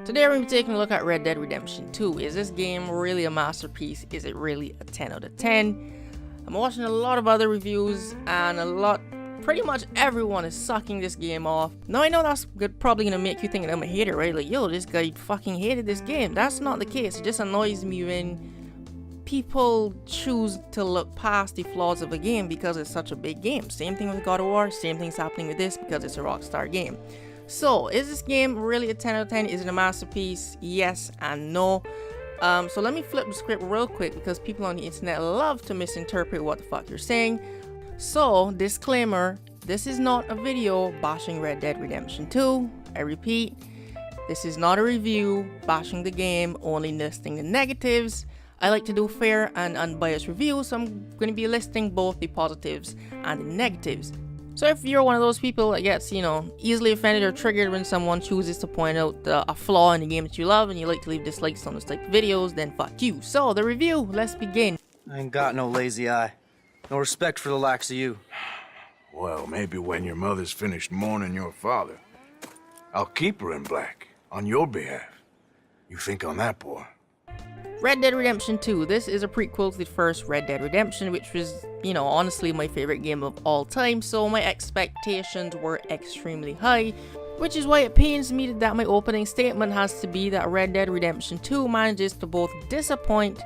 Today we're going to be taking a look at Red Dead Redemption 2. Is this game really a masterpiece? Is it really a 10 out of 10? I'm watching a lot of other reviews and pretty much everyone is sucking this game off. Now I know that's probably going to make you think that I'm a hater, right? Like, yo, this guy fucking hated this game. That's not the case. It just annoys me when people choose to look past the flaws of a game because it's such a big game. Same thing with God of War, same thing's happening with this because it's a Rockstar game. So, is this game really a 10 out of 10? Is it a masterpiece? Yes and no. So let me flip the script real quick because people on the internet love to misinterpret what the fuck you're saying. So, disclaimer, this is not a video bashing Red Dead Redemption 2. I repeat, this is not a review bashing the game, only listing the negatives. I like to do fair and unbiased reviews, so I'm going to be listing both the positives and the negatives. So if you're one of those people that gets, easily offended or triggered when someone chooses to point out a flaw in the game that you love and you like to leave dislikes on those type of videos, then fuck you. So, the review, let's begin. I ain't got no lazy eye. No respect for the likes of you. Well, maybe when your mother's finished mourning your father, I'll keep her in black, on your behalf. You think on that, boy? Red Dead Redemption 2. This is a prequel to the first Red Dead Redemption, which was, honestly my favorite game of all time, so my expectations were extremely high, which is why it pains me that my opening statement has to be that Red Dead Redemption 2 manages to both disappoint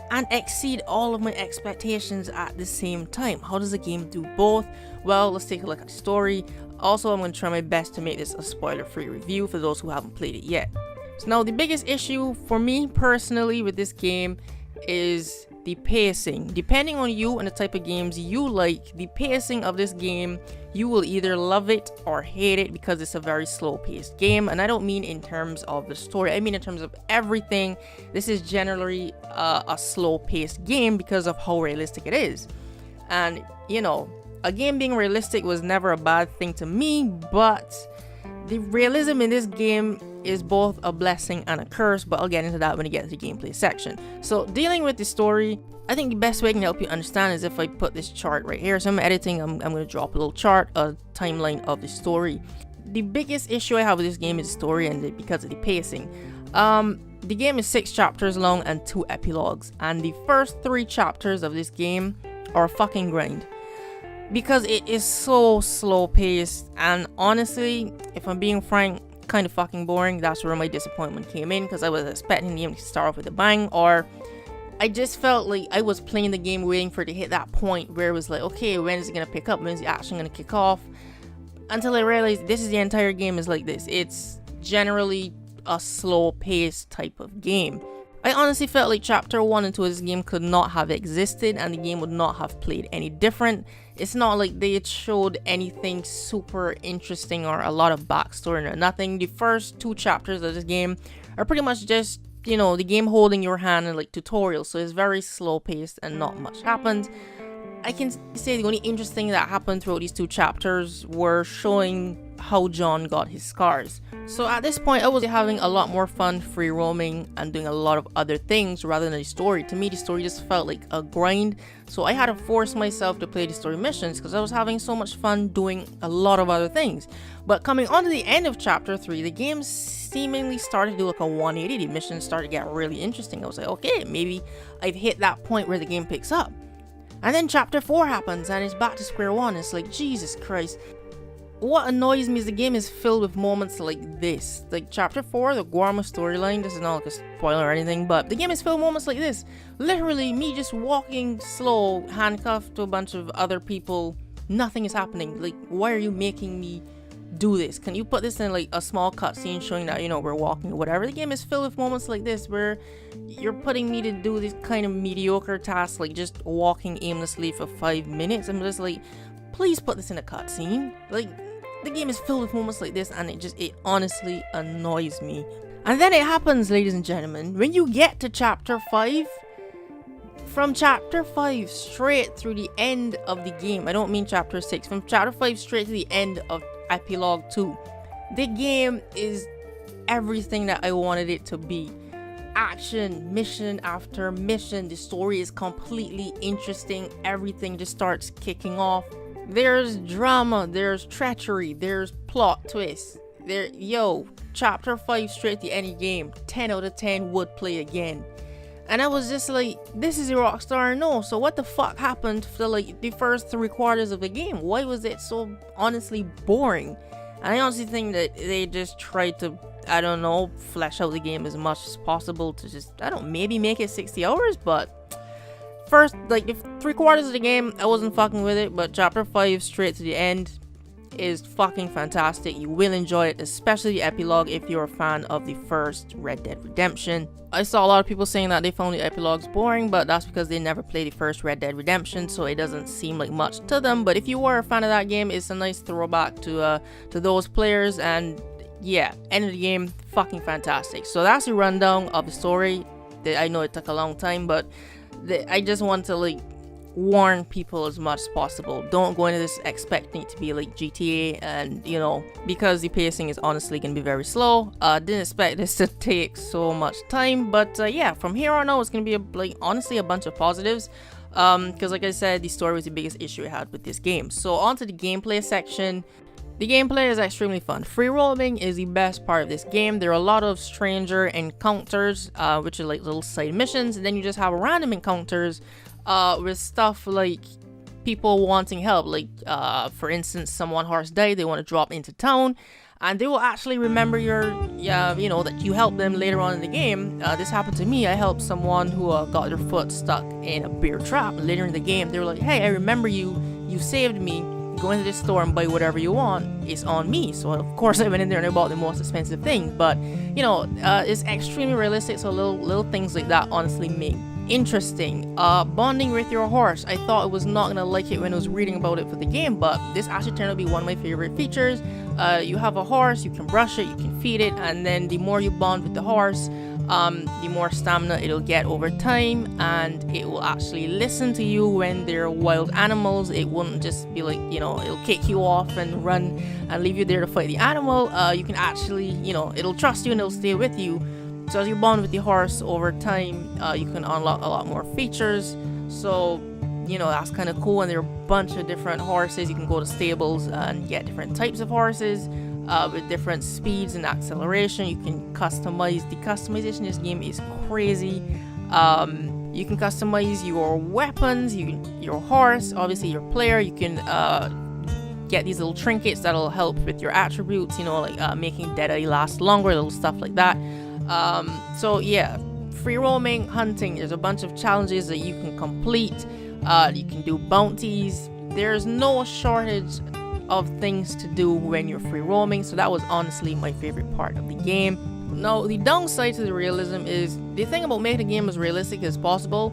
and exceed all of my expectations at the same time. How does a game do both? Well, let's take a look at the story. Also, I'm going to try my best to make this a spoiler-free review for those who haven't played it yet. So now, the biggest issue for me personally with this game is the pacing. Depending on you and the type of games you like, the pacing of this game, you will either love it or hate it because it's a very slow-paced game. And I don't mean in terms of the story, I mean in terms of everything. This is generally a slow-paced game because of how realistic it is. And, a game being realistic was never a bad thing to me, but the realism in this game is both a blessing and a curse, but I'll get into that when we get to the gameplay section. So, dealing with the story, I think the best way I can help you understand is if I put this chart right here. So I'm editing, I'm going to drop a little chart, a timeline of the story. The biggest issue I have with this game is the story and because of the pacing. The game is 6 chapters long and 2 epilogues, and the first 3 chapters of this game are a fucking grind. Because it is so slow paced, and honestly, if I'm being frank, kind of fucking boring. That's where my disappointment came in, because I was expecting the game to start off with a bang, or I just felt like I was playing the game waiting for it to hit that point where it was like, okay, when is it gonna pick up, when is the action gonna kick off, until I realized this is the entire game is like this. It's generally a slow paced type of game. I honestly felt like chapter 1 and 2 of this game could not have existed and the game would not have played any different. It's not like they showed anything super interesting or a lot of backstory or nothing. The first 2 chapters of this game are pretty much just, the game holding your hand and like tutorials. So it's very slow paced and not much happens. I can say the only interesting thing that happened throughout these 2 chapters were showing how John got his scars. So at this point, I was having a lot more fun free roaming and doing a lot of other things rather than the story. To me, the story just felt like a grind. So I had to force myself to play the story missions because I was having so much fun doing a lot of other things. But coming on to the end of chapter 3, the game seemingly started to do like a 180. The missions started to get really interesting. I was like, okay, maybe I've hit that point where the game picks up. And then chapter 4 happens and it's back to square one. It's like, Jesus Christ. What annoys me is the game is filled with moments like this. Like chapter 4, the Guarma storyline, this is not like a spoiler or anything, but the game is filled with moments like this. Literally me just walking slow, handcuffed to a bunch of other people. Nothing is happening. Like, why are you making me do this? Can you put this in like a small cutscene showing that, we're walking or whatever? The game is filled with moments like this where you're putting me to do this kind of mediocre task, like just walking aimlessly for 5 minutes. I'm just like, please put this in a cutscene. Like, the game is filled with moments like this and it honestly annoys me. And then it happens, ladies and gentlemen, when you get to chapter 5, from chapter 5 straight through the end of the game, I don't mean chapter 6, from chapter 5 straight to the end of epilogue 2, the game is everything that I wanted it to be. Action, mission after mission, the story is completely interesting, everything just starts kicking off. There's drama, there's treachery, there's plot twists, there, yo, chapter 5 straight to the end of the game, 10 out of 10 would play again. And I was just like, this is a Rockstar, no, so what the fuck happened for like the first 3/4 of the game? Why was it so honestly boring? And I honestly think that they just tried to, I don't know, flesh out the game as much as possible to just, I don't know, maybe make it 60 hours, but first, like, the 3/4 of the game, I wasn't fucking with it, but chapter 5 straight to the end is fucking fantastic. You will enjoy it, especially the epilogue if you're a fan of the first Red Dead Redemption. I saw a lot of people saying that they found the epilogues boring, but that's because they never played the first Red Dead Redemption, so it doesn't seem like much to them. But if you were a fan of that game, it's a nice throwback to those players, and yeah, end of the game, fucking fantastic. So that's the rundown of the story. I know it took a long time, but I just want to like warn people as much as possible. Don't go into this expecting it to be like GTA, and you know, because the pacing is honestly gonna be very slow. Didn't expect this to take so much time, but yeah, from here on out it's gonna be like honestly a bunch of positives, because like I said, the story was the biggest issue I had with this game. So on to the gameplay section. The gameplay is extremely fun. Free roaming is the best part of this game. There are a lot of stranger encounters, which are like little side missions, and then you just have random encounters with stuff like people wanting help. Like, for instance, someone horse died, they want to drop into town, and they will actually remember your, you know, that you helped them later on in the game. This happened to me. I helped someone who got their foot stuck in a bear trap. Later in the game, they were like, hey, I remember you. You saved me. Go into this store and buy whatever you want. It's on me. So of course I went in there and I bought the most expensive thing. But you know, it's extremely realistic. So little things like that honestly make interesting. Bonding with your horse. I thought I was not gonna like it when I was reading about it for the game, but this actually turned out to be one of my favorite features. You have a horse, you can brush it, you can feed it, and then the more you bond with the horse, the more stamina it'll get over time, and it will actually listen to you when they're wild animals. It won't just be like, you know, it'll kick you off and run and leave you there to fight the animal. You can actually, you know, it'll trust you and it'll stay with you. So as you bond with the horse over time, you can unlock a lot more features. So, you know, that's kind of cool. And there are a bunch of different horses. You can go to stables and get different types of horses with different speeds and acceleration. You can customize. The customization in this game is crazy. You can customize your weapons, your horse, obviously your player. You can get these little trinkets that'll help with your attributes, you know, like making Deadeye last longer, little stuff like that. So yeah, free roaming, hunting, there's a bunch of challenges that you can complete. You can do bounties. There's no shortage of things to do when you're free roaming, so that was honestly my favorite part of the game. Now, the downside to the realism is the thing about making the game as realistic as possible.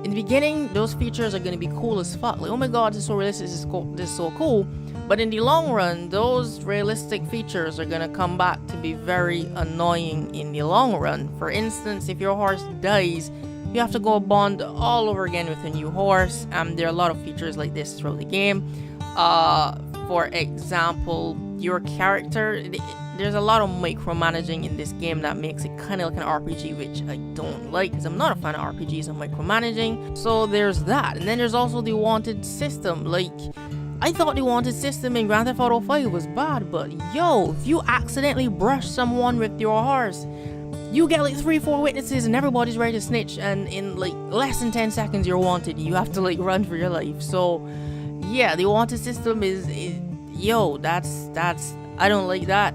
In the beginning, those features are going to be cool as fuck. Like, oh my god, this is so realistic, this is so cool. But in the long run, those realistic features are going to come back to be very annoying in the long run. For instance, if your horse dies, you have to go bond all over again with a new horse. There are a lot of features like this throughout the game. For example, your character, there's a lot of micromanaging in this game that makes it kind of like an RPG, which I don't like because I'm not a fan of RPGs and micromanaging. So there's that. And then there's also the wanted system. Like, I thought the wanted system in Grand Theft Auto 5 was bad, but yo, if you accidentally brush someone with your horse, you get like 3-4 witnesses and everybody's ready to snitch, and in like less than 10 seconds you're wanted. You have to like run for your life. So yeah, the wanted system is yo, that's I don't like that.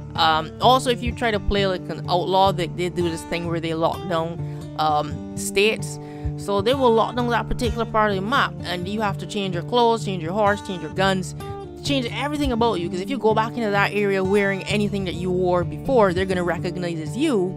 Also, if you try to play like an outlaw, they do this thing where they lock down states. So they will lock down that particular part of the map, and you have to change your clothes, change your horse, change your guns, change everything about you, because if you go back into that area wearing anything that you wore before, they're gonna recognize as you,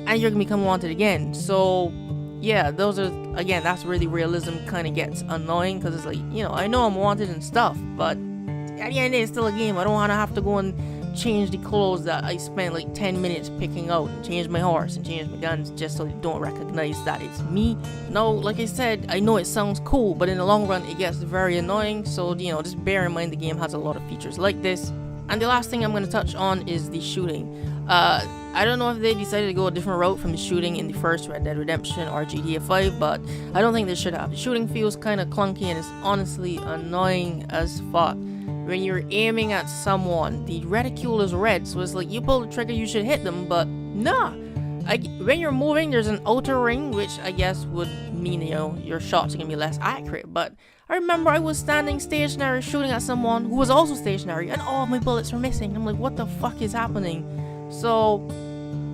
and you're gonna become wanted again. So yeah, those are, again, that's where the realism kind of gets annoying, because it's like, you know, I know I'm wanted and stuff, but at the end of the day, it's still a game. I don't want to have to go and change the clothes that I spent like 10 minutes picking out, and change my horse and change my guns just so they don't recognize that it's me. No, like I said, I know it sounds cool, but in the long run it gets very annoying. So, you know, just bear in mind the game has a lot of features like this. And the last thing I'm going to touch on is the shooting. I don't know if they decided to go a different route from the shooting in the first Red Dead Redemption or GTA 5, but I don't think they should have. The shooting feels kind of clunky and it's honestly annoying as fuck. when you're aiming at someone, the reticule is red, so it's like you pull the trigger, you should hit them, but nah. When you're moving, there's an outer ring, which I guess would mean, you know, your shots are gonna be less accurate. But I remember I was standing stationary shooting at someone who was also stationary, and all of my bullets were missing. I'm like, what the fuck is happening? So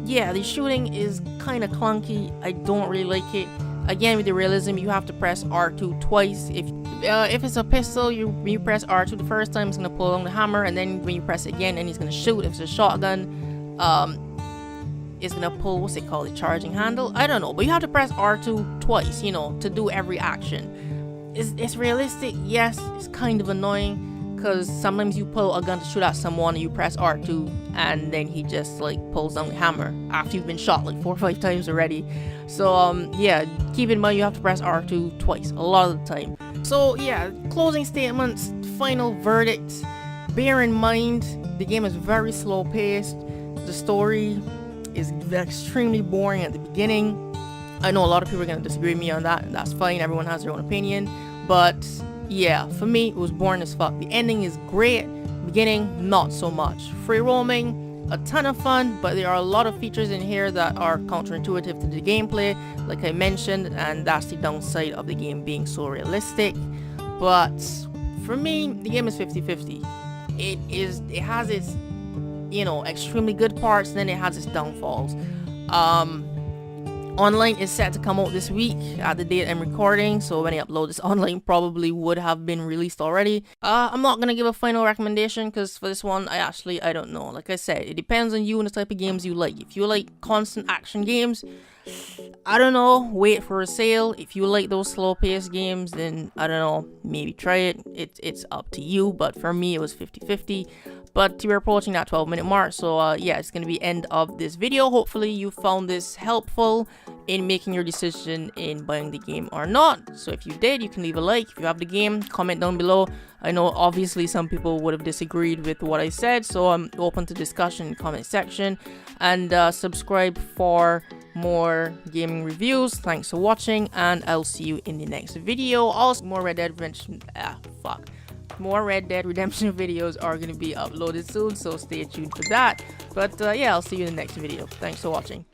yeah, the shooting is kind of clunky. I don't really like it. Again, with the realism, you have to press R2 twice. If it's a pistol, when you press R2 the first time, it's gonna pull on the hammer, and then when you press it again, and he's gonna shoot. If it's a shotgun, it's gonna pull, what's it called, the charging handle? I don't know, but you have to press R2 twice, you know, to do every action. It's realistic, yes. It's kind of annoying because sometimes you pull a gun to shoot at someone and you press R2 and then he just like pulls down the hammer after you've been shot like 4 or 5 times already. So yeah, keep in mind you have to press R2 twice a lot of the time. So yeah, closing statements, final verdict. Bear in mind the game is very slow paced. The story is extremely boring at the beginning. I know a lot of people are going to disagree with me on that, and that's fine. Everyone has their own opinion. But yeah, for me, it was boring as fuck. The ending is great. Beginning, not so much. Free roaming, a ton of fun, but there are a lot of features in here that are counterintuitive to the gameplay, like I mentioned, and that's the downside of the game being so realistic. But for me, the game is 50-50. It has its, you know, extremely good parts, and then it has its downfalls. Online is set to come out this week at the date I'm recording, so when I upload this online probably would have been released already. I'm not gonna give a final recommendation because for this one I don't know. Like I said, it depends on you and the type of games you like. If you like constant action games, I don't know, wait for a sale. If you like those slow paced games, then I don't know, maybe try it. It's up to you, but for me it was 50-50. But we're approaching that 12-minute mark, so yeah, it's gonna be end of this video. Hopefully you found this helpful in making your decision in buying the game or not. So if you did, you can leave a like. If you have the game, comment down below. I know obviously some people would have disagreed with what I said, so I'm open to discussion in the comment section. And subscribe for more gaming reviews. Thanks for watching, and I'll see you in the next video. Also, more Red Dead Redemption videos are going to be uploaded soon, so stay tuned for that. But yeah, I'll see you in the next video. Thanks for watching.